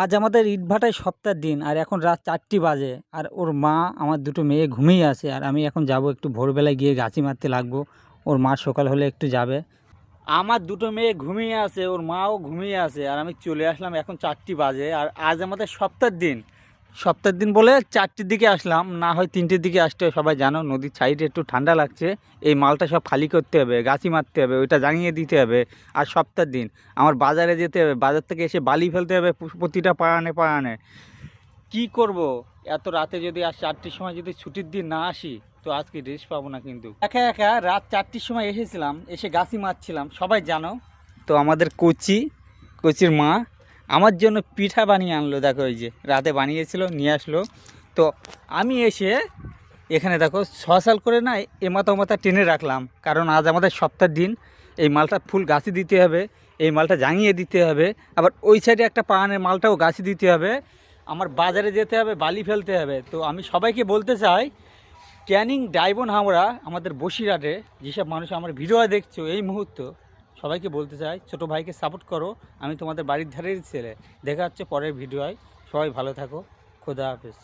আজ আমাদের ইটভাটায় সপ্তাহের দিন আর এখন রাত 4টি বাজে আর ওর মা আমার দুটো মেয়ে ঘুমিয়ে আছে আর আমি এখন যাব একটু ভোরবেলায় গিয়ে গাছি মারতে লাগবো। ওর মা সকাল হলে একটু যাবে। আমার দুটো মেয়ে ঘুমিয়ে আছে, ওর মাও ঘুমিয়ে আছে আর আমি চলে আসলাম এখন 4টি বাজে। আর আজ আমাদের সপ্তাহের দিন বলে 4টির দিকে আসলাম, না হয় 3টের দিকে আসতে হয়। সবাই জানো নদীর সাইডে একটু ঠান্ডা লাগছে, এই মালটা সব খালি করতে হবে, গাছি মারতে হবে, ওইটা জানিয়ে দিতে হবে। আর সপ্তাহের দিন আমার বাজারে যেতে হবে, বাজার থেকে এসে বালি ফেলতে হবে প্রতিটা পাড়ানে। কি করব, এত রাতে যদি আর 4টির সময় যদি ছুটির দিন না আসি তো আজকে রেস্ট পাবো না। কিন্তু একা একা রাত 4টির সময় এসেছিলাম, এসে গাছি মারছিলাম, সবাই জানো তো। আমাদের কচির মা আমার জন্য পিঠা বানিয়ে আনলো, দেখো এই যে রাতে বানিয়েছিল নিয়ে আসলো। তো আমি এসে এখানে দেখো সসাল করে না এমাথা ওমাথা টেনে রাখলাম, কারণ আজ আমাদের সপ্তাহের দিন। এই মালটা ফুল গাছি দিতে হবে, এই মালটা জাঙিয়ে দিতে হবে, আবার ওই সাইডে একটা পানের মালটাও গাছি দিতে হবে। আমার বাজারে যেতে হবে, বালি ফেলতে হবে। তো আমি সবাইকে বলতে চাই, ক্যানিং ডাইবন হামরা আমাদের বসিরহাটে যেসব মানুষ আমার ভিডিও দেখছো এই মুহূর্ত, সবাইকে বলতে চাই ছোটো ভাইকে সাপোর্ট করো। আমি তোমাদের বাড়ির ধারের ছেলে। দেখা হচ্ছে পরের ভিডিওয়। সবাই ভালো থাকো। খোদা হাফেজ।